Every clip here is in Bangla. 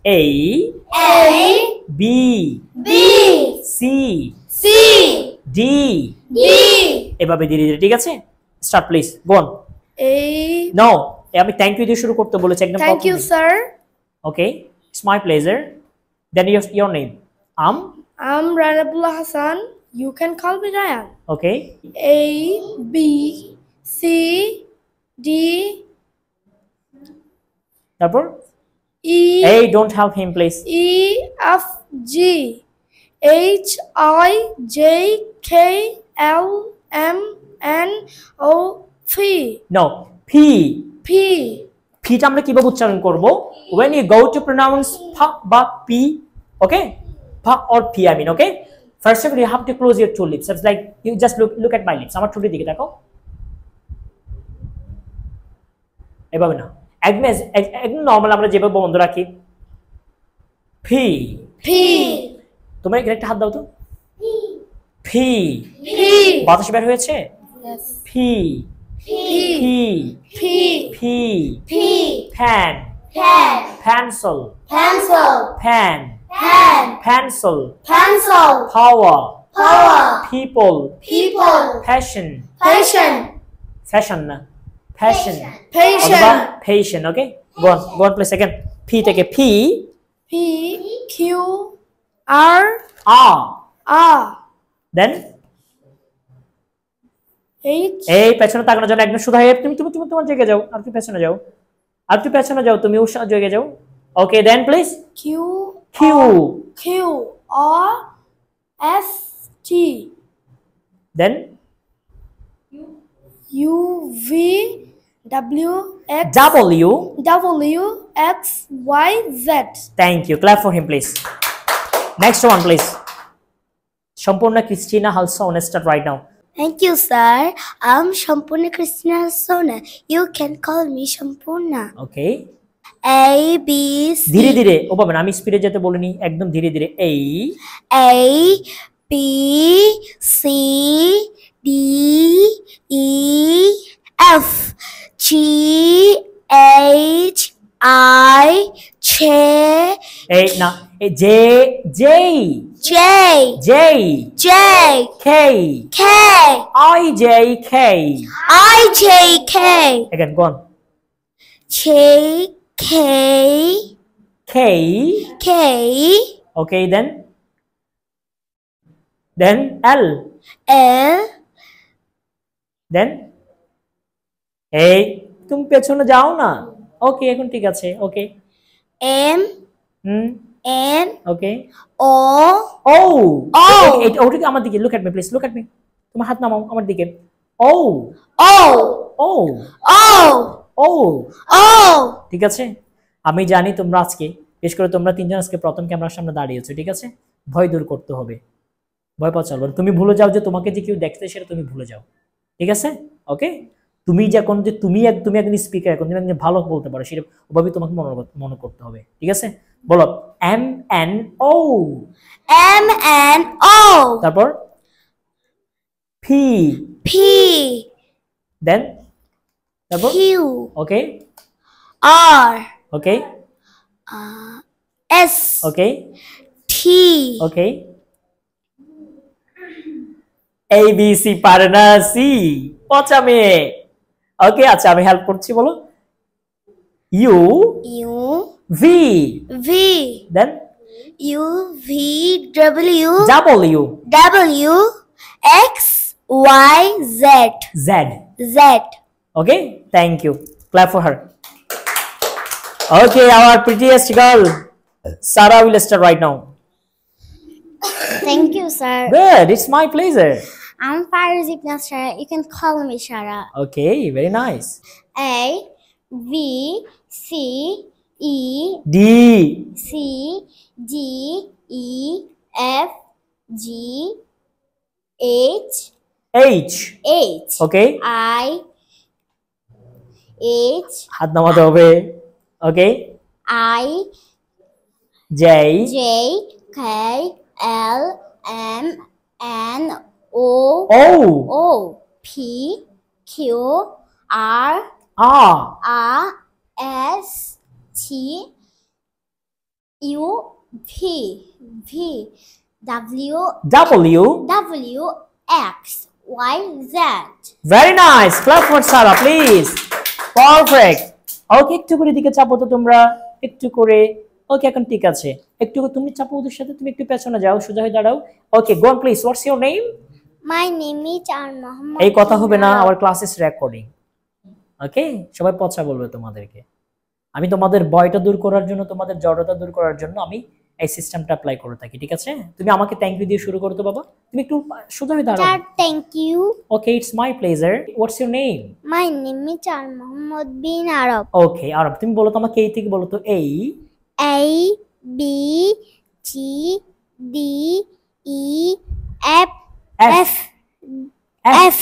A, A, B, B, C, C, D. D, এভাবে ধীরে ধীরে, ঠিক আছে? Start please, go on. A. No, আমি থ্যাংক ইউ দিয়ে শুরু করতে বলেছি একদম। Thank you, sir. Okay, it's my pleasure. Then your name. I'm Ranabullah Hassan. You can call me Ryan. Okay, A, B, C, D, তারপর E, এই don't help him please. E, F, G, H, I, J, K, L, M, N, O, P, no, P. P, পিটা আমরা কিভাবে উচ্চারণ করব? when you go to pronounce ফা বা পি, okay, ফা or P, I mean, okay, first of all you have to close your two lips. It's like you just look at my lips. আমার ঠোঁটের দিকে দেখো, এভাবে না, একদম নরমাল আমরা যেভাবে বন্ধ রাখি। পি, P, তোমরা এখানে একটা হাত দাও তো। পি, P, বাতাস বের হয়েছে। yes, P, P, P, P, P, P, fan, pen, pencil, pencil, fan, pen, pencil, pencil, power, power, people, people, passion, patient, fashion না, passion, অথবা patient, patient, okay, go on please again. P থেকে P, P, Q, R, R, R, then H, এই পেছনে তাকানোর জন্য একদম শুধু তুমি তুমি তুমি তোমার জায়গায় যাও, আর একটু পেছনে যাও, আর একটু পেছনে যাও, তুমি ওর জায়গায় যাও। Okay, then please Q, Q, Q, R, S, T, then U, V, W, X, W. W, X, Y, Z. Thank you, clap for him please. Next one please. Sampurna Christina Halson, start right now. Thank you, sir. I'm Shampurna Christina Sona. You can call me Shampurna. Okay, A, B, C. ধীরে ধীরে, ও বাবা আমি স্পিডে যেতে বলিনি, একদম ধীরে ধীরে। A, B, C, D, E, F, G, H, I, J, এই না, এই J, J, J, J, J, K, K, I, J, K. I, J, K, Again, go on. J, K, K. K, Okay, then L, L, then এই তুমি পেছনে যাও না। ওকে, এখন ঠিক আছে। ওকে, M, হুম, N, ওকে, O, ও, ও। ওটাকে আমার দিকে, look at me please, look at me, তোমার হাত নামাও আমার দিকে। ও, O, ও, O, ও, O. ঠিক আছে। আমি জানি তোমরা আজকে, বিশেষ করে তোমরা তিনজন আজকে প্রথম ক্যামেরার সামনে দাঁড়িয়েছো, ঠিক আছে? ভয় দূর করতে হবে, ভয় পাওয়া চলবে না। তুমি ভুলে যাও যে তোমাকে যে কেউ দেখতে, সেটা তুমি ভুলে যাও, ঠিক আছে? ওকে, তুমি যখন যে তুমি একজন স্পিকার, এখন তুমি একজন ভালো বলতে পারো, সেটা ওভাবে তোমাকে মনে করতে হবে, ঠিক আছে? বলো M N O, M, N, O. তারপর পি, P, দেন তারপর Q, okay, R, okay, S, okay, T, okay, A B C পারে না, সি পচা মেয়ে। ওকে, আচ্ছা আমি হেল্প করছি, বলো U, U, V, V, then U, V, W, W, W, X, Y, Z, Z. Z. Okay, thank you. Clap for her. Okay, our prettiest girl, Sarah, will start right now. Thank you, sir. Good, it's my pleasure. I'm Faraz Ibn Shara. You can call me Shara. Okay, very nice. A, V, C, E, D, C, D, E, F, G, H, H. H, Okay, I, H, হাত নামাতে হবে। Okay, I, J, J, K, L, M, N, O, O, O, P, Q, R, R, R, S, T, U V V W W. W X Y Z. Very nice. Clap for Sarah, please. Perfect. ওকে, একটু করে দিকে চাপো তো তোমরা, একটু করে। ওকে, এখন ঠিক আছে। একটু তুমি চাপো ওদের সাথে, তুমি একটু পেছনে যাও, সোজা হয়ে দাঁড়াও। Okay, go on please. What's your name? My name is Mohammed. এই কথা হবে না, our class is recording. Okay, সবাই পচা বলবে তোমাদেরকে। আমি তোমাদের ভয়টা দূর করার জন্য, তোমাদের জড়তা দূর করার জন্য আমি এই সিস্টেমটা অ্যাপ্লাই করে থাকি, ঠিক আছে? তুমি আমাকে থ্যাংক ইউ দিয়ে শুরু করো তো বাবা। তুমি একটু সোজা হয়ে দাঁড়াও। Sir, thank you. Okay, it's my pleasure. What's your name? My name is Mohammed bin Arab. ওকে, আরব। তুমি বলো তো আমাকে এই থেকে বলো তো। এই A B G D E F F F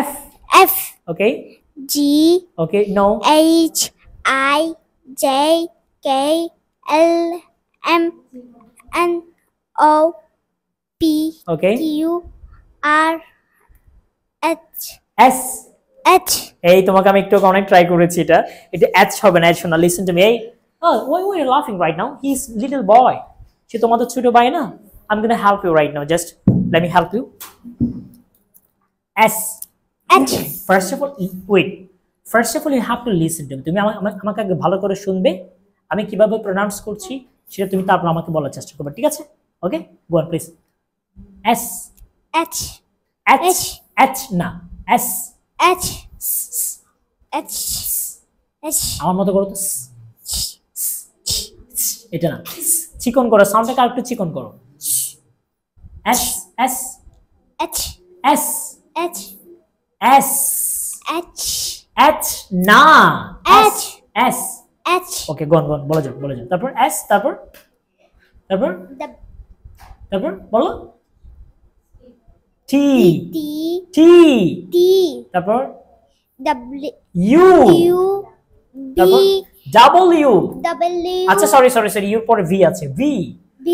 F F okay G okay no H I J K L M N O P okay Q R H S H. এই তোমাকে আমি একটু অনেক ট্রাই করেছি, এটা H হবে না। শোনা, লিসেন টু মি। এই why are you laughing right now? He's little boy. সে তোমাদের ছোট ভাই না? I'm gonna help you right now. Just let me help you. S H. First of all, wait. First of all, you have to listen to me. তুমি আমাকে আগে ভালো করে শুনবে, আমি কিভাবে প্রনাউন্স করছি সেটা তুমি তারপর আমাকে বলার চেষ্টা করবে, ঠিক আছে? Okay, go on please. S H H H না S H H H. আমার মতো করো তো। এটা না, চিকন করো, সাউন্ডটাকে আরেকটু চিকন করো। S S H S H S H H না H S H. ওকে, গন বলে যাও তারপর S তারপর বলো T D T D তারপর W U U B তারপর W W. আচ্ছা সরি ইউর পরে V আছে, V B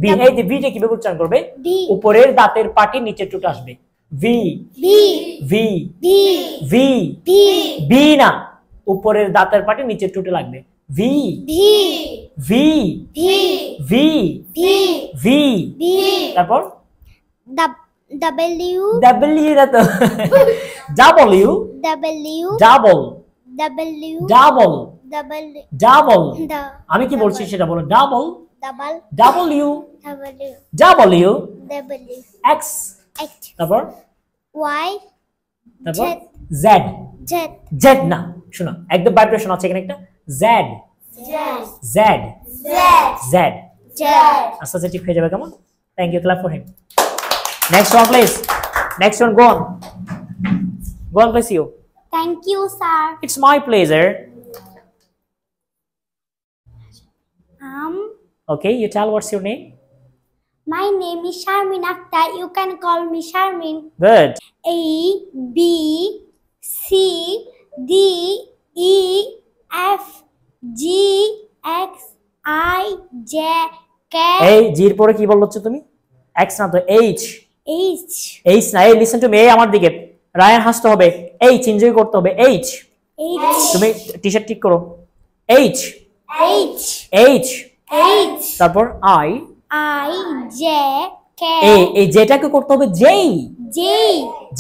B এই যে V টা কিভাবে উচ্চারণ করবে? B উপরের দাঁতের পাটি নিচের টুকু আসবে। V B V B V B B না, উপরের দাঁতের পাটি নিচের টুটে লাগবে। V B V B V B V B. তারপর W W না তো W W double W double W double the আমি কি বলছি সেটা বলো। Double double W W W W X X তারপর Y তারপর Z Z Z Z না, শোনো একদম ভাইব্রেশন আছে এখানে একটা। Z Z Z Z. আস্তে আস্তে ঠিক হয়ে যাবে, কেমন? Thank you, clap for him. Next one please, next one, go on please. You Thank you, sir. It's my pleasure. Okay, you tell what's your name? My name is Sharmin Akhtar. You can call me Sharmin. Good A B C D E F G X I J K এই জির পরে কি বলছো তুমি? এক্স না তো, এইচ H এইচ না। এই লিসেন টু মি, এই আমার দিকে রায়ান হাসতে হবে, এইচ এনজয় করতে হবে। এইচ H তুমি টি-শার্ট ঠিক করো। এইচ H এইচ H তারপর আই I J K এই যেটাকে করতে হবে যেই J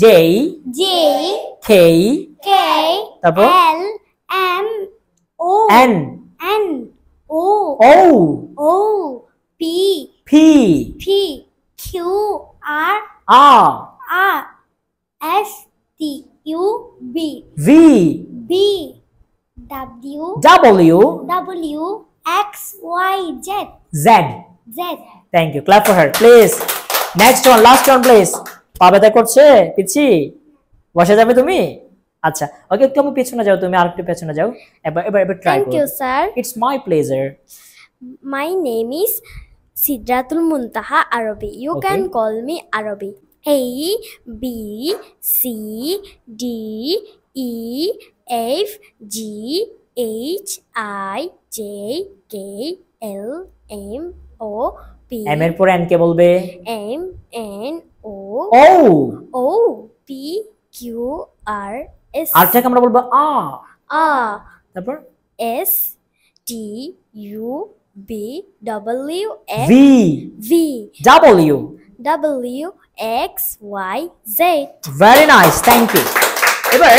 যেই J খেই K তারপর L M O N N O O O P P P Q R a R S T U B V B W W W X Y Z Z. Z. Thank you, clap for her please. Next one, last one please. পা ব্যথা করছে পিচ্ছি, বসে যাবে তুমি? আচ্ছা ওকে, একটু আমি পেছনে যাও, তুমি আরেকটু পেছনে যাও। এবার ট্রাই Thank করো। you, sir. It's my pleasure. My name is Sidratul Muntaha Arabi. You Okay. can call me Arabi. A B C D E F G H I J K L M O P M এর পরে এন কে বলবে। M N O ও O P Q R S আরটাকে আমরা বলবো আ। R তারপর S T U B W X V V W W X Y Z. Very nice, thank you. এবার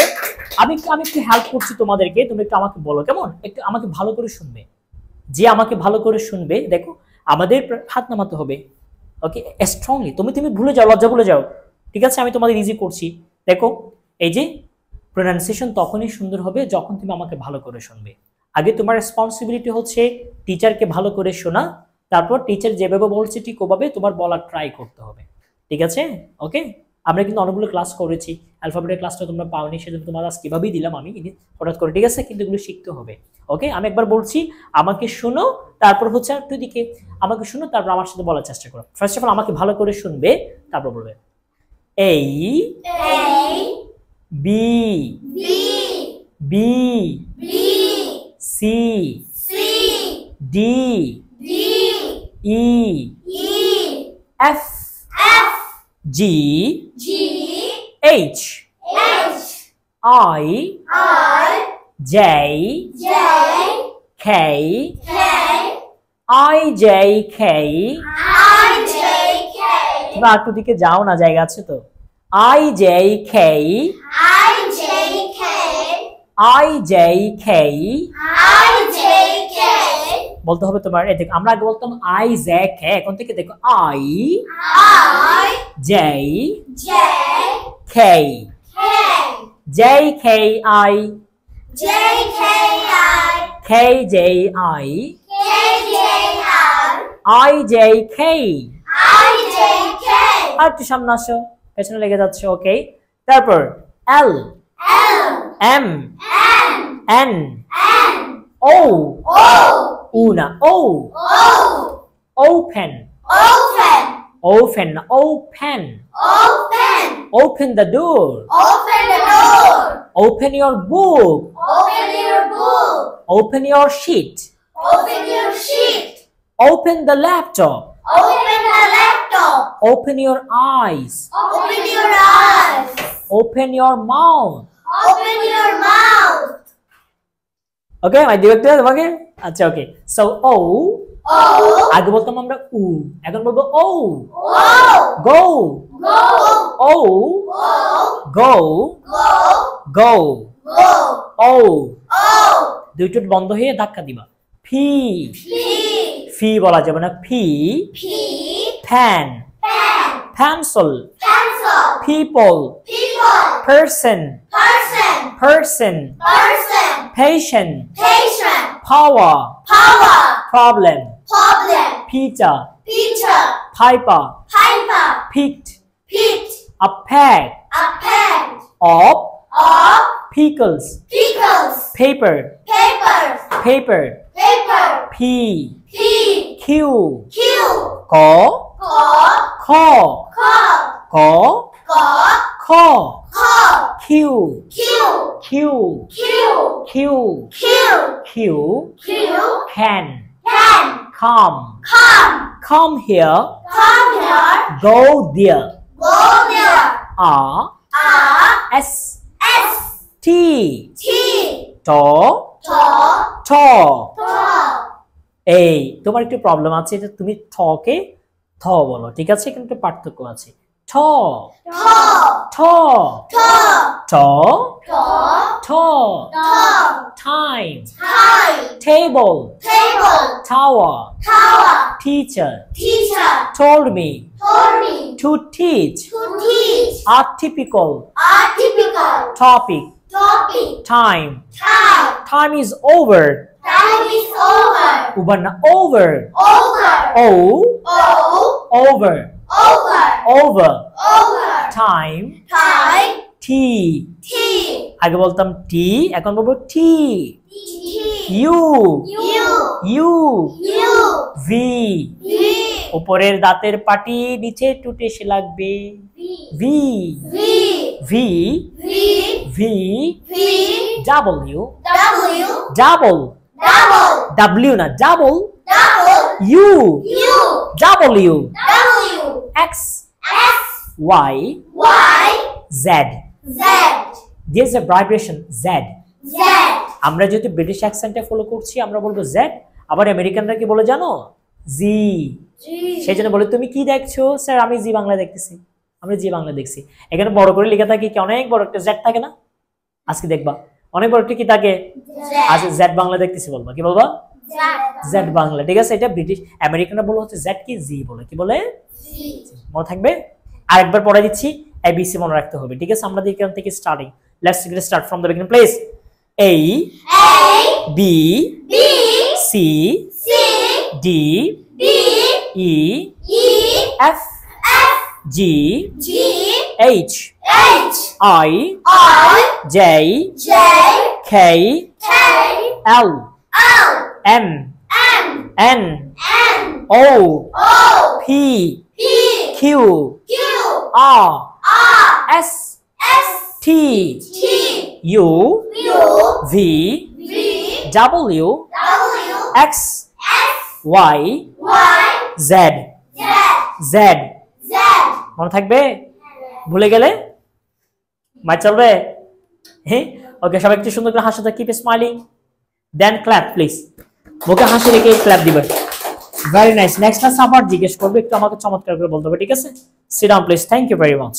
আমি একটু হেল্প করছি তোমাদেরকে, তুমি একটু আমাকে বলো কেমন, একটু আমাকে ভালো করে শুনবে। যে আমাকে ভালো করে শুনবে, দেখো আমাদের হাত নামাতে হবে, ওকে, স্ট্রংলি। তুমি ভুলে যাও, লজ্জা ভুলে যাও, ঠিক আছে? আমি তোমাদের ইজি করছি। দেখো এই যে প্রোনাউন্সিয়েশন তখনই সুন্দর হবে যখন তুমি আমাকে ভালো করে শুনবে। আগে তোমার রেসপন্সিবিলিটি হচ্ছে টিচারকে ভালো করে শোনা, তারপর টিচার যেভাবে বলছে ঠিক ওভাবে তোমার বলার ট্রাই করতে হবে, ঠিক আছে? ওকে, আমরা কিন্তু অনেকগুলো ক্লাস করেছি, অ্যালফাবেটের ক্লাসটা তোমরা পাওনি, সেজন্য তোমার আজ কিভাবেই দিলাম আমি হঠাৎ করে, ঠিক আছে? কিন্তু এগুলো শিখতে হবে, ওকে? আমি একবার বলছি, আমাকে শোনো, তারপর হচ্ছে একটু দিকে আমাকে শোনো, তারপর আমার সাথে বলার চেষ্টা করো। ফার্স্ট অফ অল আমাকে ভালো করে শুনবে, তারপর বলবে এই B B C D E F G H I J K I J K. তোমরা একটু দিকে যাও না, জায়গা আছে তো। I J K I J K বলতে হবে তোমার। এই দেখো, আমরা আগে বলতাম আই জে কে, এখন থেকে দেখো I J K J K I K J I I J K. আর একটু সামনে আসো, পেছনে লেগে যাচ্ছে, ওকে? তারপর এল এম এন ও উনা O open open open open the door open your book open your sheet open the laptop open your eyes open your mouth ওকে? আমি দিবে তোমাকে, আচ্ছা ওকে। সো ও, আগে বলতাম আমরা উ, এখন বলবো ও। গো ও গো গো ও, দুই ঠোঁট বন্ধ হয়ে ধাক্কা দিবা। ফি ফি বলা যাবে না, ফি। Fan pencil people person patient power problem pizza piper picked a pack of pickles paper p q ko kho ko kho q q can come here go there s t to এই তোমার একটু প্রবলেম আছে, যে তুমি ঠকে থ বলো, ঠিক আছে? কিন্তু একটু পার্থক্য আছে। ঠ ঠ ঠ ঠ time table tower teacher told me to teach atypical topic time is over uban over over time t আগে বলতাম টি, এখন বলবো টি। ইউ ভি উপরের দাঁতের পাটি নিচে টুটে এসে লাগবে। V V V W W না W W X Y Z There's a vibration Z আমরা যেহেতু ব্রিটিশ অ্যাকসেন্টে ফলো করছি, আমরা বলবো Z, আবার আমেরিকানরা কি বলে জানো? জি। সেই জন্য বলে তুমি কি দেখছো? স্যার আমি জি বাংলা দেখতেছি, আমরা জি বাংলা দেখছি। এখানে বড় করে লেখা থাকে কি, অনেক বড় একটা জেড থাকে না? আজকে দেখবা অনেক বড় একটা কি থাকে, আজকে জেড বাংলা দেখতেছি বলবা, কি বলবা? জেড বাংলা। ঠিক আছে, এটা ব্রিটিশ, আমেরিকানরা বলে হচ্ছে জেড কি জি বলে, কি বলে? মনে থাকবে? আরেকবার পড়া দিচ্ছি, এবিসি মনে রাখতে হবে। ঠিক আছে, আমরা এখান থেকে starting, let's start from the beginning please. A B C D E F G H I J K L M N O P Q R S T U V W X Y Z Z মনে থাকবে? ভুলে গেলে মাই চলবে? হ্যাঁ, ওকে, সবাই একটু সুন্দর করে হাসতে, keep smiling, then clap please. মুখে হাসি রেখে ক্ল্যাপ দিবেন। Very nice. নেক্সট ক্লাস আবার জিজ্ঞেস করবে, একটু আমাকে চমৎকার করে বলতে হবে। ঠিক আছে, sit down please. Thank you very much.